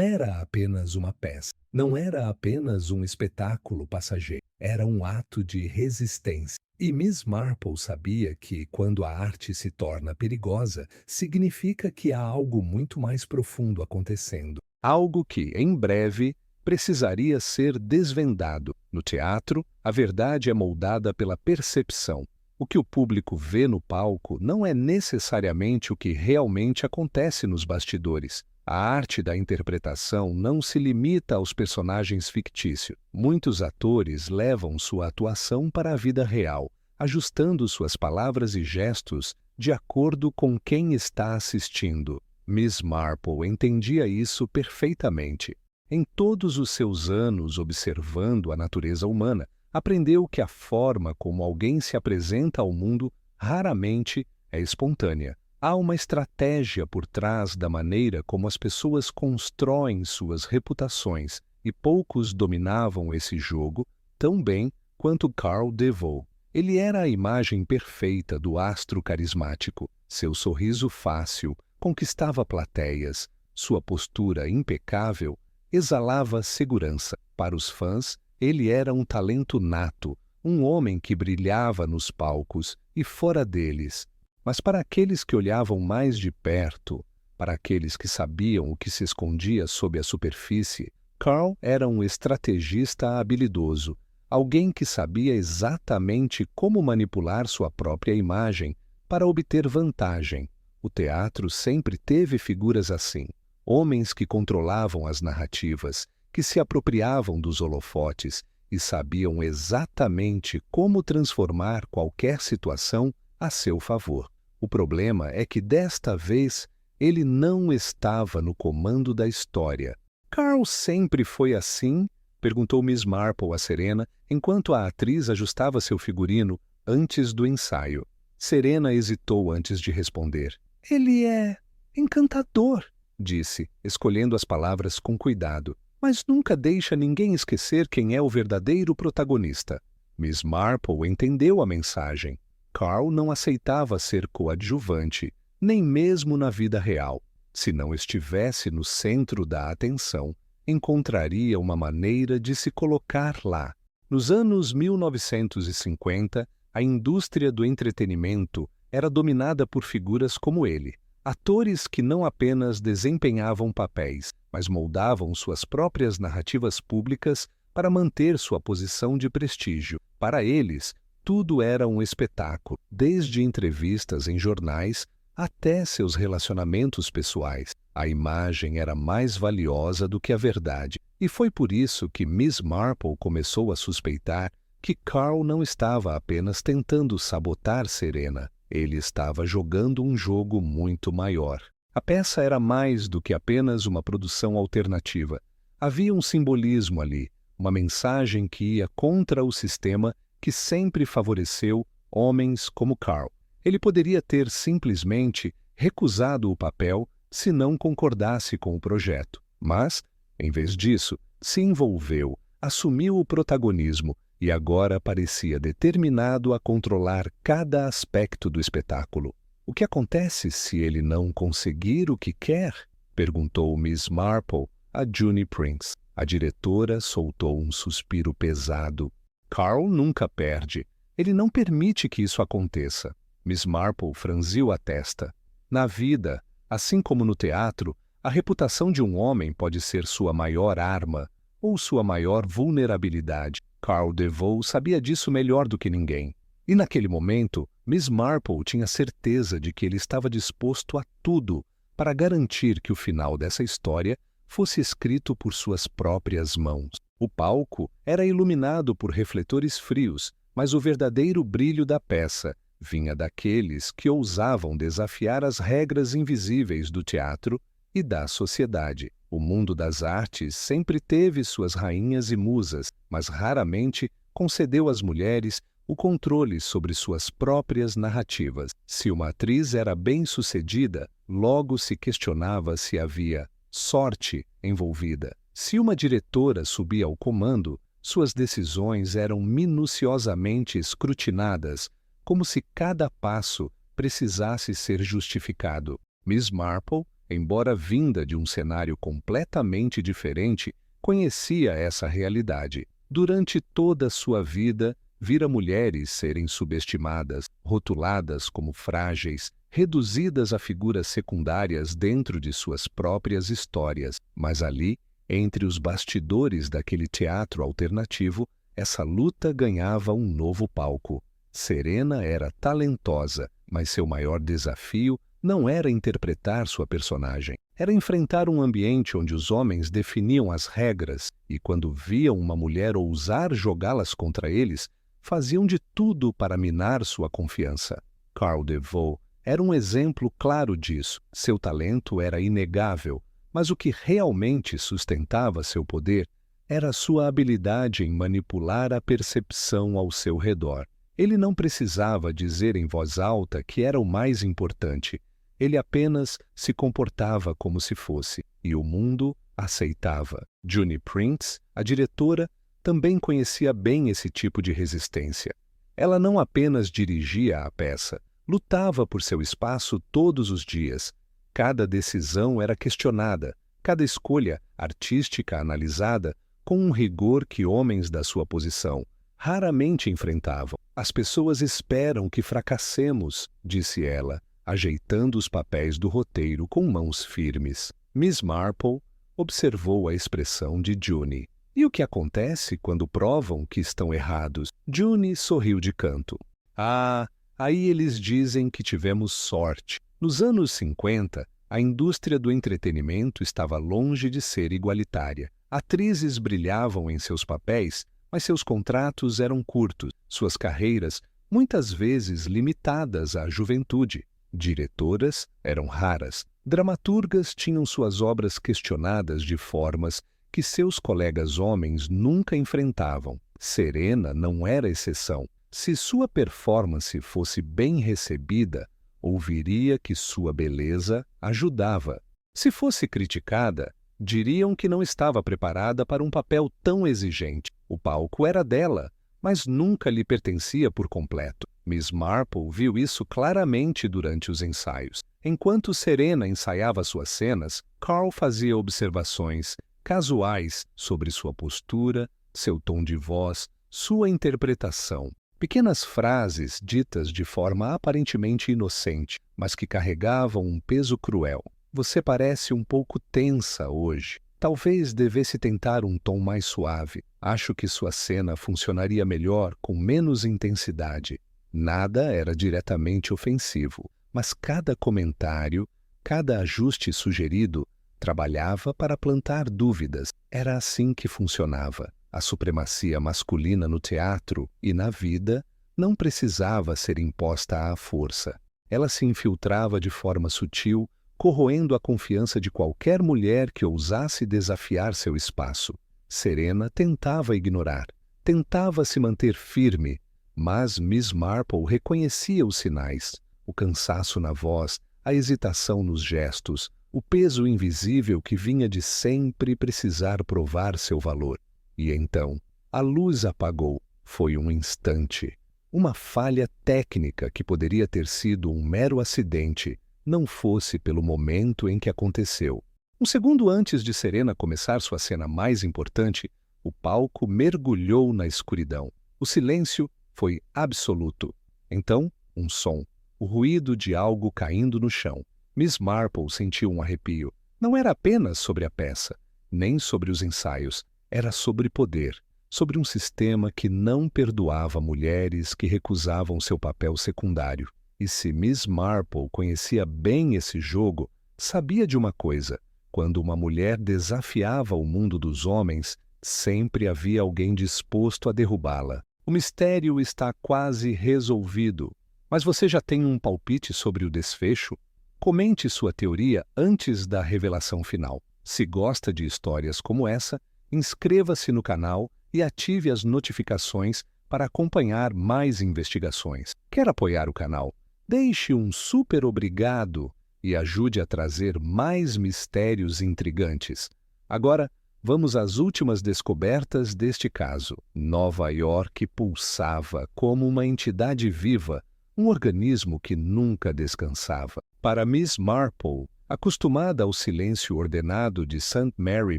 era apenas uma peça, não era apenas um espetáculo passageiro, era um ato de resistência. E Miss Marple sabia que, quando a arte se torna perigosa, significa que há algo muito mais profundo acontecendo. Algo que, em breve, precisaria ser desvendado. No teatro, a verdade é moldada pela percepção. O que o público vê no palco não é necessariamente o que realmente acontece nos bastidores. A arte da interpretação não se limita aos personagens fictícios. Muitos atores levam sua atuação para a vida real, ajustando suas palavras e gestos de acordo com quem está assistindo. Miss Marple entendia isso perfeitamente. Em todos os seus anos observando a natureza humana, aprendeu que a forma como alguém se apresenta ao mundo raramente é espontânea. Há uma estratégia por trás da maneira como as pessoas constroem suas reputações, e poucos dominavam esse jogo tão bem quanto Carl DeVoe. Ele era a imagem perfeita do astro carismático. Seu sorriso fácil conquistava plateias, sua postura impecável exalava segurança. Para os fãs, ele era um talento nato, um homem que brilhava nos palcos e fora deles. Mas para aqueles que olhavam mais de perto, para aqueles que sabiam o que se escondia sob a superfície, Carl era um estrategista habilidoso, alguém que sabia exatamente como manipular sua própria imagem para obter vantagem. O teatro sempre teve figuras assim, homens que controlavam as narrativas, que se apropriavam dos holofotes e sabiam exatamente como transformar qualquer situação a seu favor. O problema é que desta vez ele não estava no comando da história. Carl sempre foi assim? Perguntou Miss Marple a Serena, enquanto a atriz ajustava seu figurino antes do ensaio. Serena hesitou antes de responder. Ele é encantador, disse, escolhendo as palavras com cuidado, mas nunca deixa ninguém esquecer quem é o verdadeiro protagonista. Miss Marple entendeu a mensagem. Carl não aceitava ser coadjuvante, nem mesmo na vida real. Se não estivesse no centro da atenção, encontraria uma maneira de se colocar lá. Nos anos 1950, a indústria do entretenimento era dominada por figuras como ele, atores que não apenas desempenhavam papéis, mas moldavam suas próprias narrativas públicas para manter sua posição de prestígio. Para eles, tudo era um espetáculo, desde entrevistas em jornais até seus relacionamentos pessoais. A imagem era mais valiosa do que a verdade, e foi por isso que Miss Marple começou a suspeitar que Carl não estava apenas tentando sabotar Serena, ele estava jogando um jogo muito maior. A peça era mais do que apenas uma produção alternativa. Havia um simbolismo ali, uma mensagem que ia contra o sistema que sempre favoreceu homens como Carl. Ele poderia ter simplesmente recusado o papel se não concordasse com o projeto. Mas, em vez disso, se envolveu, assumiu o protagonismo e agora parecia determinado a controlar cada aspecto do espetáculo. O que acontece se ele não conseguir o que quer? Perguntou Miss Marple a Junie Prince. A diretora soltou um suspiro pesado. Carl nunca perde. Ele não permite que isso aconteça. Miss Marple franziu a testa. Na vida, assim como no teatro, a reputação de um homem pode ser sua maior arma ou sua maior vulnerabilidade. Carl DeVoe sabia disso melhor do que ninguém. E naquele momento, Miss Marple tinha certeza de que ele estava disposto a tudo para garantir que o final dessa história fosse escrito por suas próprias mãos. O palco era iluminado por refletores frios, mas o verdadeiro brilho da peça vinha daqueles que ousavam desafiar as regras invisíveis do teatro e da sociedade. O mundo das artes sempre teve suas rainhas e musas, mas raramente concedeu às mulheres o controle sobre suas próprias narrativas. Se uma atriz era bem-sucedida, logo se questionava se havia sorte envolvida. Se uma diretora subia ao comando, suas decisões eram minuciosamente escrutinadas como se cada passo precisasse ser justificado. Miss Marple, embora vinda de um cenário completamente diferente, conhecia essa realidade. Durante toda a sua vida, vira mulheres serem subestimadas, rotuladas como frágeis, reduzidas a figuras secundárias dentro de suas próprias histórias. Mas ali, entre os bastidores daquele teatro alternativo, essa luta ganhava um novo palco. Serena era talentosa, mas seu maior desafio não era interpretar sua personagem. Era enfrentar um ambiente onde os homens definiam as regras e, quando viam uma mulher ousar jogá-las contra eles, faziam de tudo para minar sua confiança. Carl DeVoe era um exemplo claro disso. Seu talento era inegável, mas o que realmente sustentava seu poder era sua habilidade em manipular a percepção ao seu redor. Ele não precisava dizer em voz alta que era o mais importante. Ele apenas se comportava como se fosse, e o mundo aceitava. June Prince, a diretora, também conhecia bem esse tipo de resistência. Ela não apenas dirigia a peça, lutava por seu espaço todos os dias. Cada decisão era questionada, cada escolha artística analisada com um rigor que homens da sua posição raramente enfrentavam. As pessoas esperam que fracassemos, disse ela, ajeitando os papéis do roteiro com mãos firmes. Miss Marple observou a expressão de June. E o que acontece quando provam que estão errados? June sorriu de canto. Ah, aí eles dizem que tivemos sorte. Nos anos 50, a indústria do entretenimento estava longe de ser igualitária. Atrizes brilhavam em seus papéis, mas seus contratos eram curtos, suas carreiras muitas vezes limitadas à juventude. Diretoras eram raras, dramaturgas tinham suas obras questionadas de formas que seus colegas homens nunca enfrentavam. Serena não era exceção. Se sua performance fosse bem recebida, ouviria que sua beleza ajudava. Se fosse criticada, diriam que não estava preparada para um papel tão exigente. O palco era dela, mas nunca lhe pertencia por completo. Miss Marple viu isso claramente durante os ensaios. Enquanto Serena ensaiava suas cenas, Carl fazia observações casuais sobre sua postura, seu tom de voz, sua interpretação. Pequenas frases ditas de forma aparentemente inocente, mas que carregavam um peso cruel. Você parece um pouco tensa hoje. Talvez devesse tentar um tom mais suave. Acho que sua cena funcionaria melhor com menos intensidade. Nada era diretamente ofensivo, mas cada comentário, cada ajuste sugerido, trabalhava para plantar dúvidas. Era assim que funcionava. A supremacia masculina no teatro e na vida não precisava ser imposta à força. Ela se infiltrava de forma sutil, corroendo a confiança de qualquer mulher que ousasse desafiar seu espaço. Serena tentava ignorar, tentava se manter firme, mas Miss Marple reconhecia os sinais, o cansaço na voz, a hesitação nos gestos, o peso invisível que vinha de sempre precisar provar seu valor. E então, a luz apagou. Foi um instante. Uma falha técnica que poderia ter sido um mero acidente, não fosse pelo momento em que aconteceu. Um segundo antes de Serena começar sua cena mais importante, o palco mergulhou na escuridão. O silêncio foi absoluto. Então, um som, o ruído de algo caindo no chão. Miss Marple sentiu um arrepio. Não era apenas sobre a peça, nem sobre os ensaios. Era sobre poder, sobre um sistema que não perdoava mulheres que recusavam seu papel secundário. E se Miss Marple conhecia bem esse jogo, sabia de uma coisa: quando uma mulher desafiava o mundo dos homens, sempre havia alguém disposto a derrubá-la. O mistério está quase resolvido. Mas você já tem um palpite sobre o desfecho? Comente sua teoria antes da revelação final. Se gosta de histórias como essa, inscreva-se no canal e ative as notificações para acompanhar mais investigações. Quer apoiar o canal? Deixe um super obrigado e ajude a trazer mais mistérios intrigantes. Agora, vamos às últimas descobertas deste caso. Nova York pulsava como uma entidade viva, um organismo que nunca descansava. Para Miss Marple, acostumada ao silêncio ordenado de St. Mary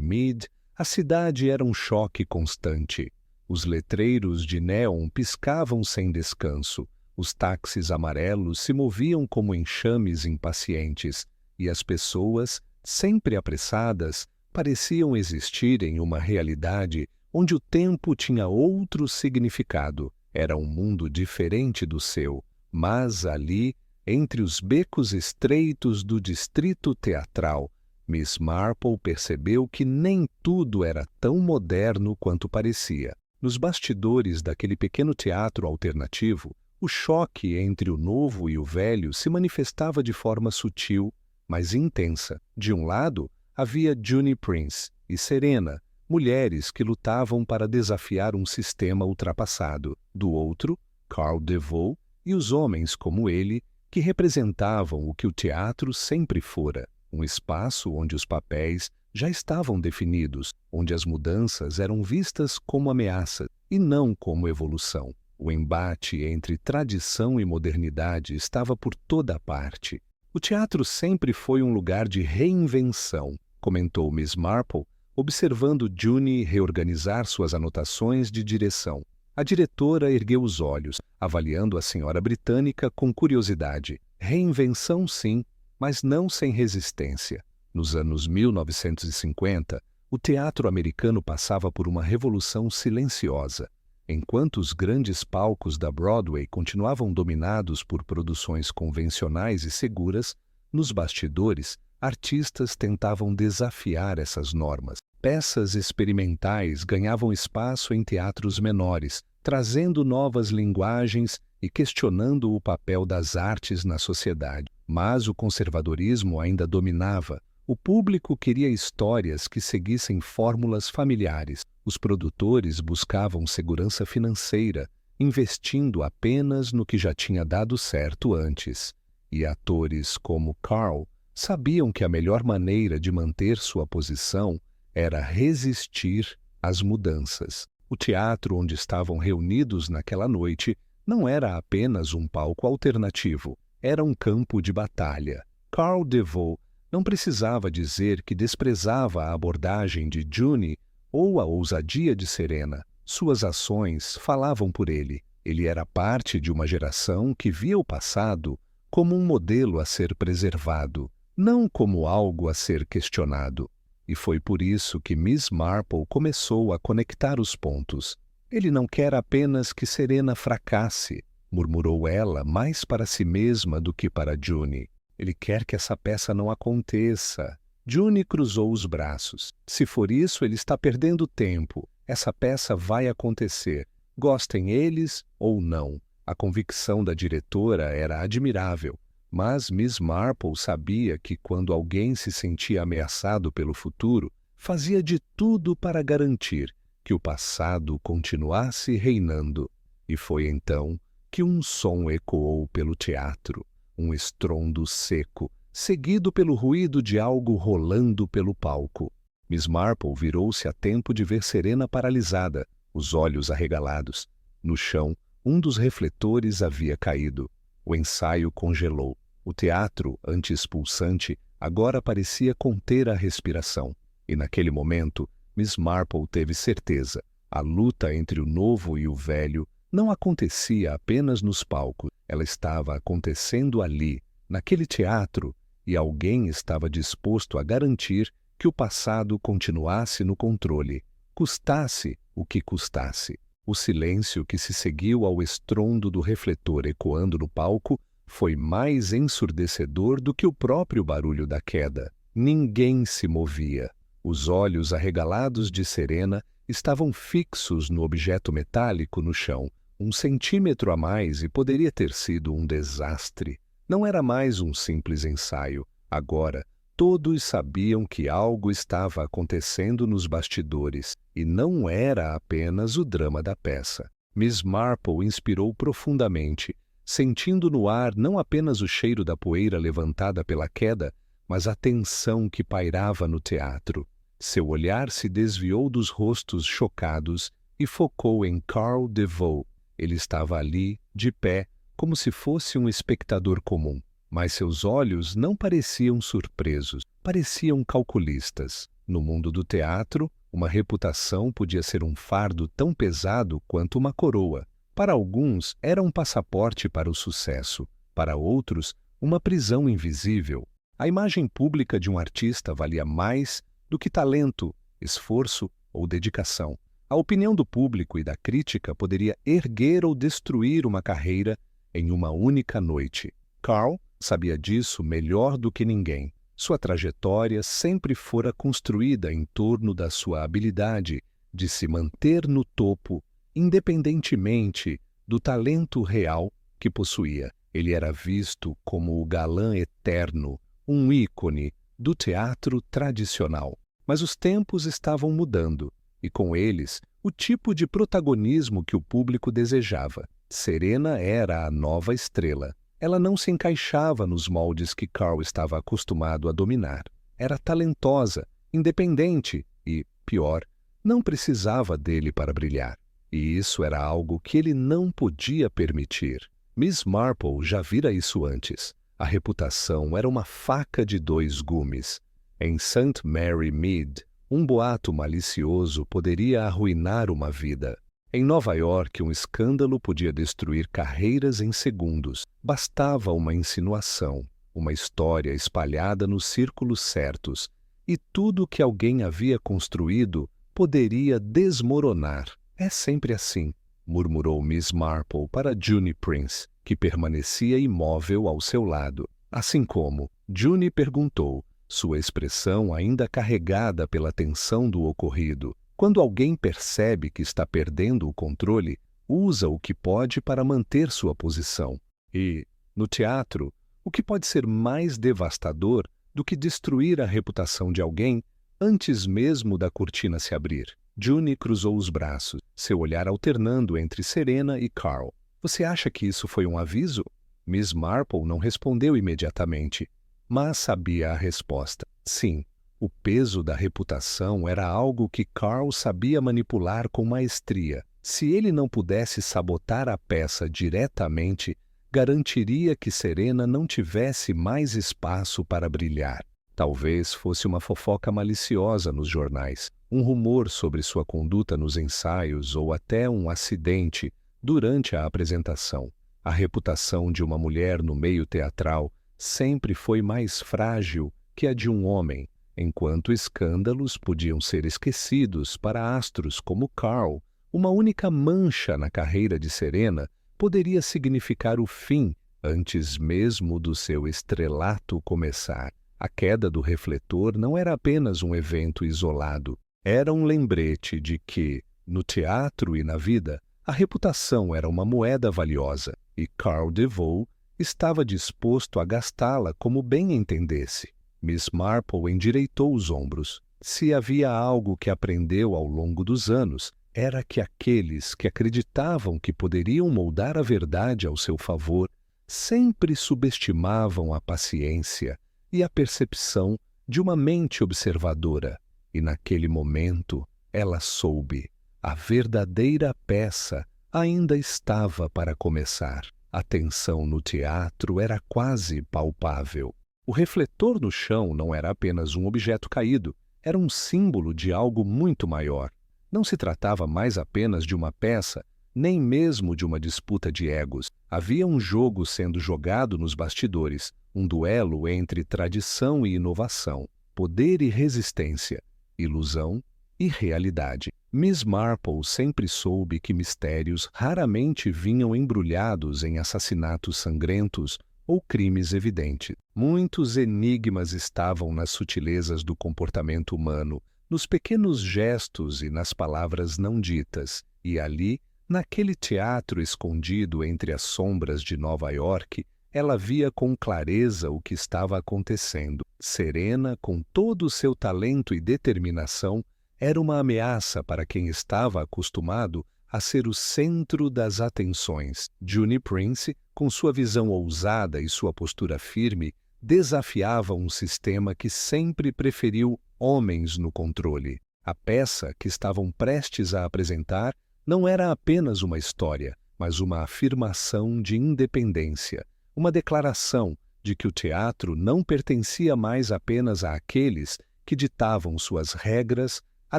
Mead, a cidade era um choque constante. Os letreiros de néon piscavam sem descanso, os táxis amarelos se moviam como enxames impacientes, e as pessoas, sempre apressadas, pareciam existir em uma realidade onde o tempo tinha outro significado. Era um mundo diferente do seu, mas ali, entre os becos estreitos do distrito teatral, Miss Marple percebeu que nem tudo era tão moderno quanto parecia. Nos bastidores daquele pequeno teatro alternativo, o choque entre o novo e o velho se manifestava de forma sutil, mas intensa. De um lado, havia Junie Prince e Serena, mulheres que lutavam para desafiar um sistema ultrapassado. Do outro, Carl DeVoe e os homens como ele, que representavam o que o teatro sempre fora, um espaço onde os papéis já estavam definidos, onde as mudanças eram vistas como ameaça e não como evolução. O embate entre tradição e modernidade estava por toda parte. O teatro sempre foi um lugar de reinvenção, comentou Miss Marple, observando Junie reorganizar suas anotações de direção. A diretora ergueu os olhos, avaliando a senhora britânica com curiosidade. Reinvenção, sim, mas não sem resistência. Nos anos 1950, o teatro americano passava por uma revolução silenciosa. Enquanto os grandes palcos da Broadway continuavam dominados por produções convencionais e seguras, nos bastidores, artistas tentavam desafiar essas normas. Peças experimentais ganhavam espaço em teatros menores, trazendo novas linguagens e questionando o papel das artes na sociedade. Mas o conservadorismo ainda dominava. O público queria histórias que seguissem fórmulas familiares. Os produtores buscavam segurança financeira, investindo apenas no que já tinha dado certo antes. E atores como Carl sabiam que a melhor maneira de manter sua posição era resistir às mudanças. O teatro onde estavam reunidos naquela noite não era apenas um palco alternativo, era um campo de batalha. Carl DeVoe não precisava dizer que desprezava a abordagem de Junie ou a ousadia de Serena. Suas ações falavam por ele. Ele era parte de uma geração que via o passado como um modelo a ser preservado, não como algo a ser questionado. E foi por isso que Miss Marple começou a conectar os pontos. Ele não quer apenas que Serena fracasse, murmurou ela mais para si mesma do que para Junie. Ele quer que essa peça não aconteça. Junie cruzou os braços. Se for isso, ele está perdendo tempo. Essa peça vai acontecer, gostem eles ou não. A convicção da diretora era admirável, mas Miss Marple sabia que quando alguém se sentia ameaçado pelo futuro, fazia de tudo para garantir que o passado continuasse reinando. E foi então que um som ecoou pelo teatro. Um estrondo seco, seguido pelo ruído de algo rolando pelo palco. Miss Marple virou-se a tempo de ver Serena paralisada, os olhos arregalados. No chão, um dos refletores havia caído. O ensaio congelou. O teatro, antes pulsante, agora parecia conter a respiração. E naquele momento, Miss Marple teve certeza. A luta entre o novo e o velho não acontecia apenas nos palcos. Ela estava acontecendo ali, naquele teatro, e alguém estava disposto a garantir que o passado continuasse no controle, custasse o que custasse. O silêncio que se seguiu ao estrondo do refletor ecoando no palco foi mais ensurdecedor do que o próprio barulho da queda. Ninguém se movia. Os olhos arregalados de Serena estavam fixos no objeto metálico no chão. 1 centímetro a mais e poderia ter sido um desastre. Não era mais um simples ensaio. Agora, todos sabiam que algo estava acontecendo nos bastidores e não era apenas o drama da peça. Miss Marple inspirou profundamente, sentindo no ar não apenas o cheiro da poeira levantada pela queda, mas a tensão que pairava no teatro. Seu olhar se desviou dos rostos chocados e focou em Carl DeVoe. Ele estava ali, de pé, como se fosse um espectador comum. Mas seus olhos não pareciam surpresos, pareciam calculistas. No mundo do teatro, uma reputação podia ser um fardo tão pesado quanto uma coroa. Para alguns, era um passaporte para o sucesso. Para outros, uma prisão invisível. A imagem pública de um artista valia mais do que talento, esforço ou dedicação. A opinião do público e da crítica poderia erguer ou destruir uma carreira em uma única noite. Carl sabia disso melhor do que ninguém. Sua trajetória sempre fora construída em torno da sua habilidade de se manter no topo, independentemente do talento real que possuía. Ele era visto como o galã eterno, um ícone do teatro tradicional. Mas os tempos estavam mudando, e com eles, o tipo de protagonismo que o público desejava. Serena era a nova estrela. Ela não se encaixava nos moldes que Carl estava acostumado a dominar. Era talentosa, independente e, pior, não precisava dele para brilhar. E isso era algo que ele não podia permitir. Miss Marple já vira isso antes. A reputação era uma faca de dois gumes. Em St. Mary Mead, um boato malicioso poderia arruinar uma vida. Em Nova York, um escândalo podia destruir carreiras em segundos. Bastava uma insinuação, uma história espalhada nos círculos certos, e tudo que alguém havia construído poderia desmoronar. É sempre assim, murmurou Miss Marple para Junie Prince, que permanecia imóvel ao seu lado. Assim como, Junie perguntou, sua expressão ainda carregada pela tensão do ocorrido. Quando alguém percebe que está perdendo o controle, usa o que pode para manter sua posição. E, no teatro, o que pode ser mais devastador do que destruir a reputação de alguém antes mesmo da cortina se abrir? Junie cruzou os braços, seu olhar alternando entre Serena e Carl. Você acha que isso foi um aviso? Miss Marple não respondeu imediatamente, mas sabia a resposta. Sim. O peso da reputação era algo que Carl sabia manipular com maestria. Se ele não pudesse sabotar a peça diretamente, garantiria que Serena não tivesse mais espaço para brilhar. Talvez fosse uma fofoca maliciosa nos jornais, um rumor sobre sua conduta nos ensaios ou até um acidente durante a apresentação. A reputação de uma mulher no meio teatral sempre foi mais frágil que a de um homem. Enquanto escândalos podiam ser esquecidos para astros como Carl, uma única mancha na carreira de Serena poderia significar o fim antes mesmo do seu estrelato começar. A queda do refletor não era apenas um evento isolado, era um lembrete de que, no teatro e na vida, a reputação era uma moeda valiosa e Carl DeVoe estava disposto a gastá-la como bem entendesse. Miss Marple endireitou os ombros. Se havia algo que aprendeu ao longo dos anos, era que aqueles que acreditavam que poderiam moldar a verdade ao seu favor sempre subestimavam a paciência e a percepção de uma mente observadora. E naquele momento, ela soube. A verdadeira peça ainda estava para começar. A tensão no teatro era quase palpável. O refletor no chão não era apenas um objeto caído, era um símbolo de algo muito maior. Não se tratava mais apenas de uma peça, nem mesmo de uma disputa de egos. Havia um jogo sendo jogado nos bastidores, um duelo entre tradição e inovação, poder e resistência, ilusão e realidade. Miss Marple sempre soube que mistérios raramente vinham embrulhados em assassinatos sangrentos ou crimes evidentes. Muitos enigmas estavam nas sutilezas do comportamento humano, nos pequenos gestos e nas palavras não ditas. E ali, naquele teatro escondido entre as sombras de Nova York, ela via com clareza o que estava acontecendo. Serena, com todo o seu talento e determinação, era uma ameaça para quem estava acostumado a ser o centro das atenções. Junie Prince, com sua visão ousada e sua postura firme, desafiava um sistema que sempre preferiu homens no controle. A peça que estavam prestes a apresentar não era apenas uma história, mas uma afirmação de independência, uma declaração de que o teatro não pertencia mais apenas àqueles que ditavam suas regras há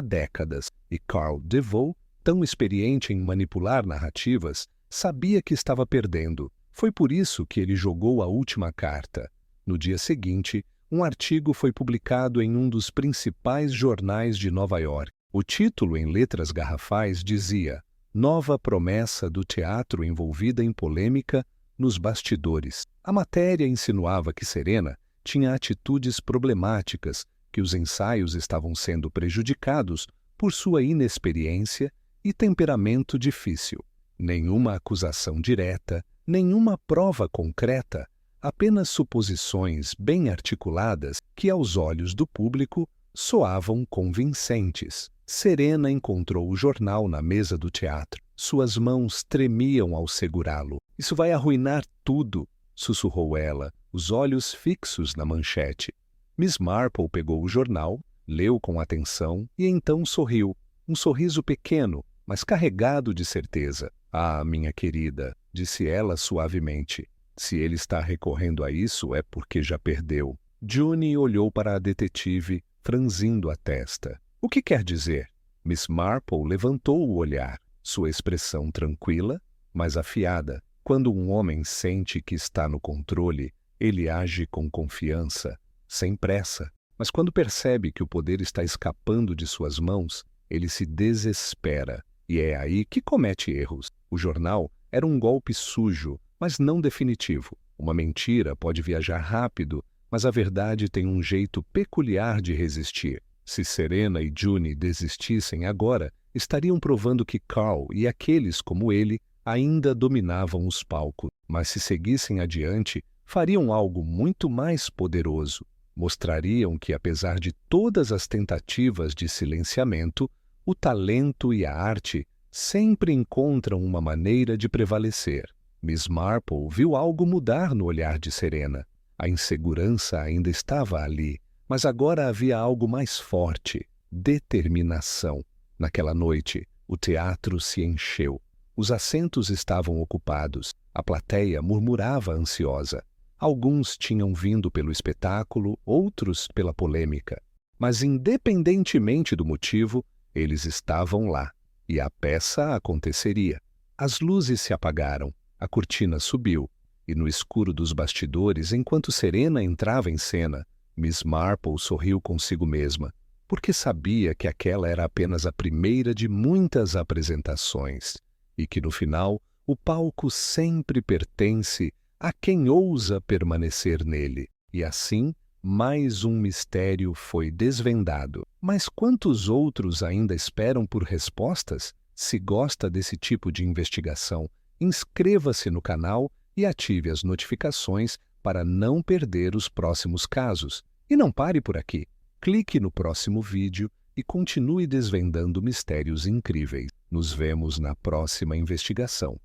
décadas, e Carl DeVoe, tão experiente em manipular narrativas, sabia que estava perdendo. Foi por isso que ele jogou a última carta. No dia seguinte, um artigo foi publicado em um dos principais jornais de Nova York. O título, em letras garrafais, dizia: Nova promessa do teatro envolvida em polêmica nos bastidores. A matéria insinuava que Serena tinha atitudes problemáticas, que os ensaios estavam sendo prejudicados por sua inexperiência e temperamento difícil. Nenhuma acusação direta, nenhuma prova concreta, apenas suposições bem articuladas que, aos olhos do público, soavam convincentes. Serena encontrou o jornal na mesa do teatro. Suas mãos tremiam ao segurá-lo. Isso vai arruinar tudo, sussurrou ela, os olhos fixos na manchete. Miss Marple pegou o jornal, leu com atenção e então sorriu. Um sorriso pequeno, mas carregado de certeza. Ah, minha querida, disse ela suavemente. Se ele está recorrendo a isso é porque já perdeu. June olhou para a detetive, franzindo a testa. O que quer dizer? Miss Marple levantou o olhar, sua expressão tranquila, mas afiada. Quando um homem sente que está no controle, ele age com confiança, sem pressa. Mas quando percebe que o poder está escapando de suas mãos, ele se desespera. E é aí que comete erros. O jornal era um golpe sujo, mas não definitivo. Uma mentira pode viajar rápido, mas a verdade tem um jeito peculiar de resistir. Se Serena e June desistissem agora, estariam provando que Carl e aqueles como ele ainda dominavam os palcos. Mas se seguissem adiante, fariam algo muito mais poderoso. Mostrariam que, apesar de todas as tentativas de silenciamento, o talento e a arte sempre encontram uma maneira de prevalecer. Miss Marple viu algo mudar no olhar de Serena. A insegurança ainda estava ali, mas agora havia algo mais forte: determinação. Naquela noite, o teatro se encheu. Os assentos estavam ocupados. A plateia murmurava ansiosa. Alguns tinham vindo pelo espetáculo, outros pela polêmica. Mas, independentemente do motivo, eles estavam lá, e a peça aconteceria. As luzes se apagaram, a cortina subiu, e no escuro dos bastidores, enquanto Serena entrava em cena, Miss Marple sorriu consigo mesma, porque sabia que aquela era apenas a primeira de muitas apresentações, e que no final o palco sempre pertence a quem ousa permanecer nele. E assim, mais um mistério foi desvendado. Mas quantos outros ainda esperam por respostas? Se gosta desse tipo de investigação, inscreva-se no canal e ative as notificações para não perder os próximos casos. E não pare por aqui. Clique no próximo vídeo e continue desvendando mistérios incríveis. Nos vemos na próxima investigação.